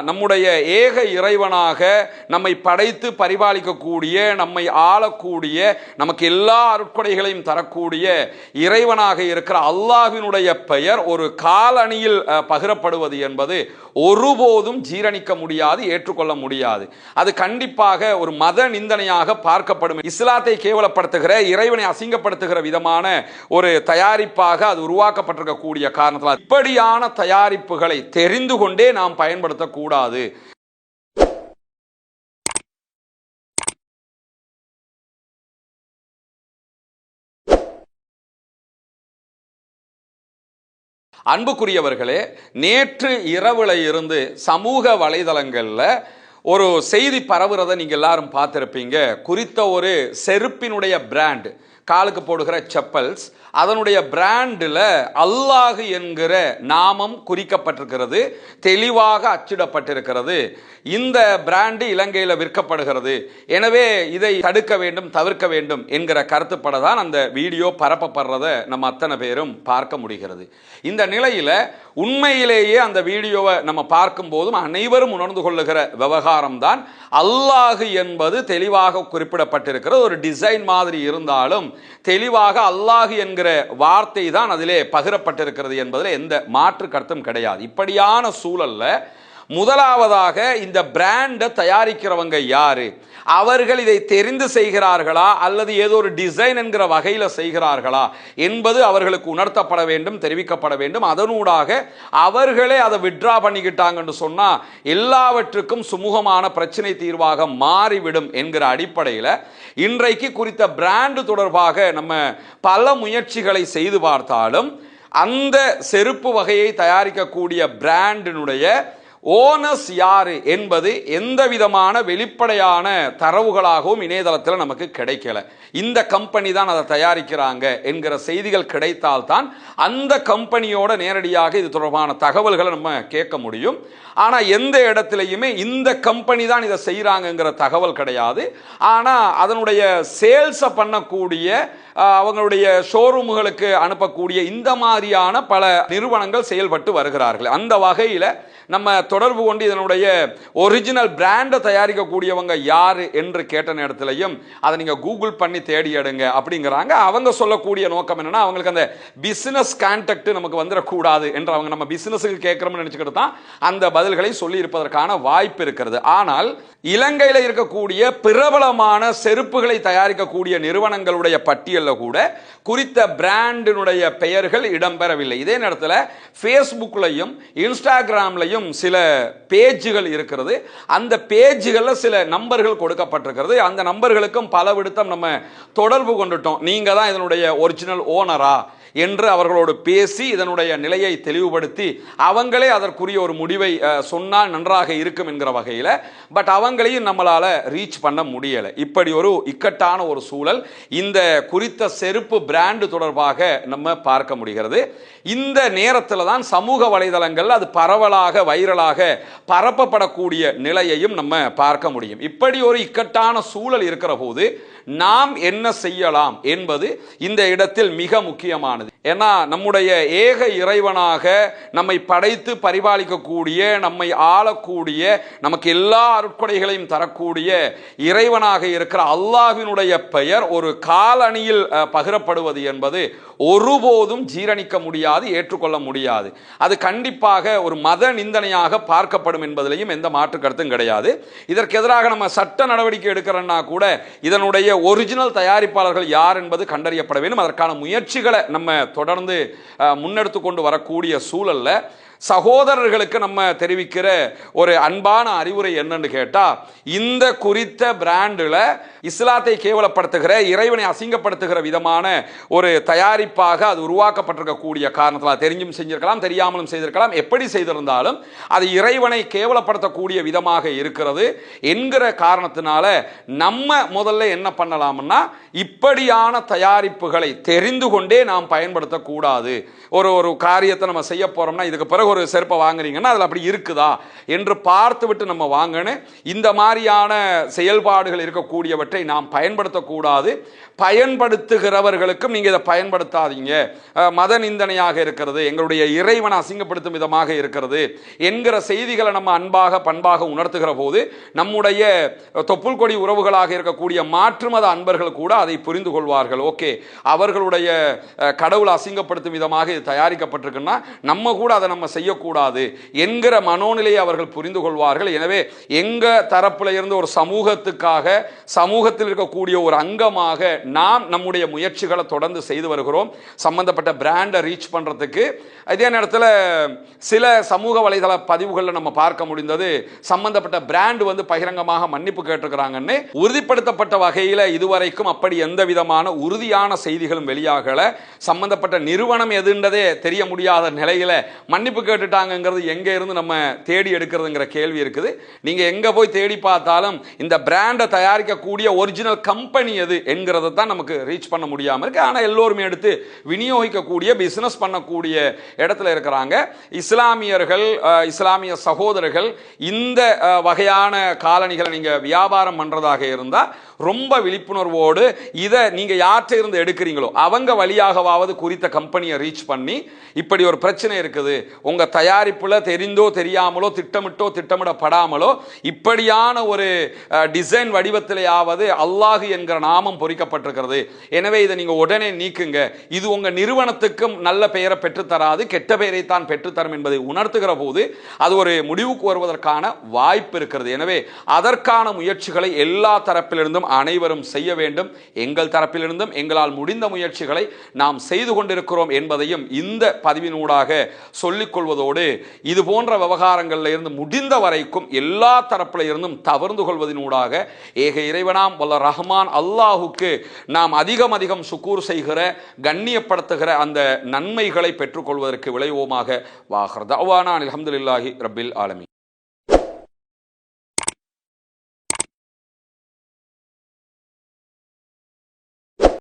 நம்முடைய ஏக இறைவனாக நம்மை படைத்து பரிபாலிக்கக்கூடிய, நம்மை ஆளக்கூடிய, நமக்கு எல்லா அருட்கொடைகளையும் தரக்கூடிய இறைவனாக இருக்கிற அல்லாஹ்வினுடைய பெயர் ஒரு காலணியில் பகிரப்படுவது என்பது ஒருபோதும் ஜீரணிக்க முடியாது, ஏற்றுக்கொள்ள முடியாது. அது கண்டிப்பாக ஒரு மத நிந்தனையாக பார்க்கப்படும். இஸ்லாத்தை கேவலப்படுத்துகிற, இறைவனை அசிங்கப்படுத்துகிற விதமான ஒரு தயாரிப்பாக அது உருவாக்கப்பட்டிருக்கக்கூடிய காரணத்தால் இப்படியான தயாரிப்புகளை தெரிந்து கொண்டே நாம் பயன்படுத்தக்கூடாது. அன்புக்குரியவர்களே, நேற்று இரவுல இருந்து சமூக வலைதளங்கள்ல ஒரு செய்தி பரவுறதை நீங்க எல்லாரும் பார்த்திருப்பீங்க. குறித்த ஒரு செருப்பினுடைய பிராண்ட், காலுக்கு போடுகிற செப்பல்ஸ், அதனுடைய பிராண்டில் அல்லாஹ் என்கிற நாமம் குறிக்கப்பட்டிருக்கிறது, தெளிவாக அச்சிடப்பட்டிருக்கிறது. இந்த பிராண்டு இலங்கையில் விற்கப்படுகிறது, எனவே இதை தடுக்க வேண்டும், தவிர்க்க வேண்டும் என்கிற கருத்துப்பட தான் அந்த வீடியோ பரப்பப்படுறதை நம்ம அத்தனை பேரும் பார்க்க முடிகிறது. இந்த நிலையில் உண்மையிலேயே அந்த வீடியோவை நம்ம பார்க்கும் போதும் அனைவரும் உணர்ந்து கொள்ளுகிற விவகாரம் தான், அல்லாஹ் என்பது தெளிவாக குறிப்பிடப்பட்டிருக்கிறது. ஒரு டிசைன் மாதிரி இருந்தாலும் தெளிவாக அல்லாஹ் என்கிற வார்த்தை தான் அதிலே பகிரப்பட்டிருக்கிறது என்பதில் எந்த மாற்று கருத்தும் கிடையாது. இப்படியான சூழல்ல முதலாவதாக இந்த பிராண்டை தயாரிக்கிறவங்க யாரு, அவர்கள் இதை தெரிந்து செய்கிறார்களா அல்லது ஏதோ ஒரு டிசைன் என்கிற வகையில் செய்கிறார்களா என்பது அவர்களுக்கு உணர்த்தப்பட வேண்டும், தெரிவிக்கப்பட வேண்டும். அதனூடாக அவர்களே அதை விட்ரா பண்ணிக்கிட்டாங்கன்னு சொன்னா எல்லாவற்றுக்கும் சுமூகமான பிரச்சனை தீர்வாக மாறிவிடும் என்கிற அடிப்படையில் இன்றைக்கு குறித்த பிராண்டு தொடர்பாக நம்ம பல முயற்சிகளை செய்து பார்த்தாலும் அந்த செருப்பு வகையை தயாரிக்கக்கூடிய பிராண்டினுடைய ஓனர்ஸ் யாரு என்பது எந்த விதமான வெளிப்படையான தரவுகளாகவும் இணையதளத்தில் நமக்கு கிடைக்கல. இந்த கம்பெனி தான் அதை தயாரிக்கிறாங்க என்கிற செய்திகள் கிடைத்தால்தான் அந்த கம்பெனியோட நேரடியாக இது தொடர்பான தகவல்களை நம்ம கேட்க முடியும். ஆனால் எந்த இடத்துலையுமே இந்த கம்பெனி தான் இதை செய்கிறாங்கங்கிற தகவல் கிடையாது. ஆனால் அதனுடைய சேல்ஸை பண்ணக்கூடிய, அவங்களுடைய ஷோரூம்களுக்கு அனுப்பக்கூடிய இந்த மாதிரியான பல நிறுவனங்கள் செயல்பட்டு வருகிறார்கள். அந்த வகையில் நம்ம தொடர்பு கொண்டு இதனுடைய ஒரிஜினல் பிராண்டை தயாரிக்கக்கூடியவங்க யாரு என்று கேட்ட நேரத்திலையும் அதை நீங்க கூகுள் பண்ணி தேடி எடுங்க அப்படிங்கிறாங்க. அவங்க சொல்லக்கூடிய நோக்கம் என்னன்னா, அவங்களுக்கு அந்த பிசினஸ் கான்டாக்ட் நமக்கு வந்துடக்கூடாது என்று அவங்க நம்ம பிசினஸுக்கு கேட்கிறோம்னு நினைச்சுக்கிட்டு தான் அந்த பதில்களை சொல்லி இருப்பதற்கான வாய்ப்பு இருக்கிறது. ஆனால் இலங்கையில் இருக்கக்கூடிய பிரபலமான செருப்புகளை தயாரிக்கக்கூடிய நிறுவனங்களுடைய பட்டியலில் கூட குறித்த பிராண்டினுடைய பெயர்கள் இடம்பெறவில்லை. இதே நேரத்தில் ஃபேஸ்புக்லையும் இன்ஸ்டாகிராம்லையும் சில பேஜ்கள் இருக்கிறது. அந்த பேஜ்களில் சில நம்பர்கள் கொடுக்கப்பட்டிருக்கிறது. அந்த நம்பர்களுக்கும் பல விடுத்தம் நம்ம தொடர்பு கொண்டுட்டோம், நீங்க தான் இதனுடைய ஒரிஜினல் ஓனரா என்று அவர்களோடு பேசி இதனுடைய நிலையை தெளிவுபடுத்தி அவங்களே அதற்குரிய ஒரு முடிவை சொன்னால் நன்றாக இருக்கும் என்கிற வகையில், பட் அவங்களையும் நம்மளால ரீச் பண்ண முடியலை. இப்படி ஒரு இக்கட்டான ஒரு சூழல் இந்த குறித்த செருப்பு பிராண்டு தொடர்பாக நம்ம பார்க்க முடிகிறது. இந்த நேரத்தில் தான் சமூக வலைதளங்கள் அது பரவலாக வைரலாக பரப்பப்படக்கூடிய நிலையையும் நம்ம பார்க்க முடியும். இப்படி ஒரு இக்கட்டான சூழல் இருக்கிற போது நாம் என்ன செய்யலாம் என்பது இந்த இடத்தில் மிக முக்கியமானது. ஏன்னா நம்முடைய ஏக இறைவனாக நம்மை படைத்து பரிபாலிக்கக்கூடிய, நம்மை ஆளக்கூடிய, நமக்கு எல்லா அருட்கொடைகளையும் தரக்கூடிய இறைவனாக இருக்கிற அல்லாஹ்வினுடைய பெயர் ஒரு காலணியில் பகிரப்படுவது என்பது ஒருபோதும் ஜீரணிக்க முடியாது, ஏற்றுக்கொள்ள முடியாது. அது கண்டிப்பாக ஒரு மத நிந்தனையாக பார்க்கப்படும் என்பதிலையும் எந்த மாற்று கருத்தும் கிடையாது. இதற்கு எதிராக நம்ம சட்ட நடவடிக்கை எடுக்கிறோம்னா கூட இதனுடைய ஒரிஜினல் தயாரிப்பாளர்கள் யார் என்பது கண்டறியப்பட வேண்டும். அதற்கான முயற்சிகளை நம்ம தொடர்ந்து முன்னெடுத்து கொண்டு வரக்கூடிய சூழல்ல சகோதரர்களுக்கு நம்ம தெரிவிக்கிற ஒரு அன்பான அறிவுரை என்னன்னு கேட்டா, இந்த குறித்த பிராண்டில் இஸ்லாத்தை கேவலப்படுத்துகிற, இறைவனை அசிங்கப்படுத்துகிற விதமான ஒரு தயாரிப்பாக அது உருவாக்கப்பட்டிருக்கக்கூடிய காரணத்தால் தெரிஞ்சும் செஞ்சிருக்கலாம், தெரியாமலும் செய்திருக்கலாம், எப்படி செய்திருந்தாலும் அது இறைவனை கேவலப்படுத்தக்கூடிய விதமாக இருக்கிறது என்கிற காரணத்தினால நம்ம முதல்ல என்ன பண்ணலாம்னா, இப்படியான தயாரிப்புகளை தெரிந்து கொண்டே நாம் பயன்படுத்தக்கூடாது. ஒரு காரியத்தை நம்ம செய்ய போறோம்னா இதுக்கு பிறகு பிறகு ஒரு செருப்பை வாங்குறீங்கன்னா அதில் அப்படி இருக்குதா என்று பார்த்து விட்டு நம்ம வாங்கணும். இந்த மாதிரியான செயல்பாடுகள் இருக்கக்கூடியவற்றை நாம் பயன்படுத்தக்கூடாது. பயன்படுத்துகிறவர்களுக்கும் நீங்கள் இதை பயன்படுத்தாதீங்க, மத நிந்தனையாக இருக்கிறது, எங்களுடைய இறைவனை அசிங்கப்படுத்தும் விதமாக இருக்கிறது என்கிற செய்திகளை நம்ம அன்பாக பண்பாக உணர்த்துகிற போது நம்முடைய தொப்புள் கொடி உறவுகளாக இருக்கக்கூடிய மாற்று மத அன்பர்கள் கூட அதை புரிந்து கொள்வார்கள். ஓகே, அவர்களுடைய கடவுளை அசிங்கப்படுத்தும் விதமாக இது தயாரிக்கப்பட்டிருக்குன்னா நம்ம கூட அதை நம்ம செய்யக்கூடாது என்கிற மனோநிலையை அவர்கள் புரிந்து கொள்வார்கள். எனவே எங்க தரப்புல இருந்து ஒரு சமூகத்துக்காக, சமூகத்தில் இருக்கக்கூடிய ஒரு அங்கமாக நாம் நம்முடைய முயற்சிகளை தொடர்ந்து செய்து வருகிறோம். சம்பந்தப்பட்ட பிராண்டை ரீச் பண்றதுக்கு இதே நேரத்தில் சில சமூக வலைதள பதிவுகளில் நம்ம பார்க்க முடிந்தது, சம்பந்தப்பட்ட பிராண்ட் வந்து பகிரங்கமாக மன்னிப்பு கேட்டிருக்கிறாங்கன்னு உறுதிப்படுத்தப்பட்ட வகையில் இதுவரைக்கும் அப்படி எந்த விதமான உறுதியான செய்திகளும் வெளியாகல. சம்பந்தப்பட்ட நிறுவனம் எதுன்றதே தெரிய முடியாத நிலையில மன்னிப்பு கேட்டுட்டாங்கிறது எங்க இருந்து நம்ம தேடி எடுக்கிறதுங்கிற கேள்வி இருக்குது. நீங்க எங்க போய் தேடி பார்த்தாலும் இந்த பிராண்டை தயாரிக்கக்கூடிய ஒரிஜினல் கம்பெனி எது என்கிறத தான் நமக்கு ரீச் பண்ண முடியாம இருக்கு. ஆனா எல்லோருமே எடுத்து விநியோகிக்கக்கூடிய, பிசினஸ் பண்ணக்கூடிய இடத்துல இருக்கிறாங்க. இஸ்லாமியர்கள், இஸ்லாமிய சகோதரர்கள் இந்த வகையான காலணிகளை நீங்க வியாபாரம் பண்றதாக இருந்தா ரொம்ப விழிப்புணர்வோடு இதை நீங்க யார்கிட்ட இருந்து எடுக்கிறீங்களோ அவங்க வழியாகவாவது குறித்த கம்பெனியை ரீச் பண்ணி, இப்படி ஒரு பிரச்சனை இருக்குது, உங்க தயாரிப்புல தெரிந்தோ தெரியாமலோ திட்டமிட்டோ திட்டமிடப்படாமலோ இப்படியான ஒரு டிசைன் வடிவத்திலேயாவது அல்லாஹ் என்கிற நாமம் பொறிக்கப்பட்டிருக்கிறது, எனவே இதை நீங்க உடனே நீக்குங்க, இது உங்க நிறுவனத்துக்கும் நல்ல பெயரை பெற்றுத்தராது, கெட்ட பெயரை தான் பெற்றுத்தரும் என்பதை உணர்த்துகிற போது அது ஒரு முடிவுக்கு வருவதற்கான வாய்ப்பு இருக்கிறது. எனவே அதற்கான முயற்சிகளை எல்லா தரப்பிலிருந்தும் அனைவரும் செய்ய வேண்டும். எங்கள் தரப்பிலிருந்தும் எங்களால் முடிந்த முயற்சிகளை நாம் செய்து கொண்டிருக்கிறோம் என்பதையும் இந்த பதிவினூடாக சொல்லிக் கொள்வதோடு, இது போன்ற விவகாரங்களில் இருந்து முடிந்த வரைக்கும் எல்லா தரப்பில் இருந்தும் தவிர்ந்து கொள்வதனூடாக ஏக இறைவனாம் வல்ல ரஹ்மான் அல்லாஹுக்கு நாம் அதிகம் அதிகம் சுக்கூர் செய்கிற, கண்ணியப்படுத்துகிற அந்த நன்மைகளை பெற்றுக்கொள்வதற்கு விளைவோமாக. வாஹர் தஅவானா அல்ஹம்துலில்லாஹி ரப்பில் ஆலமீன்.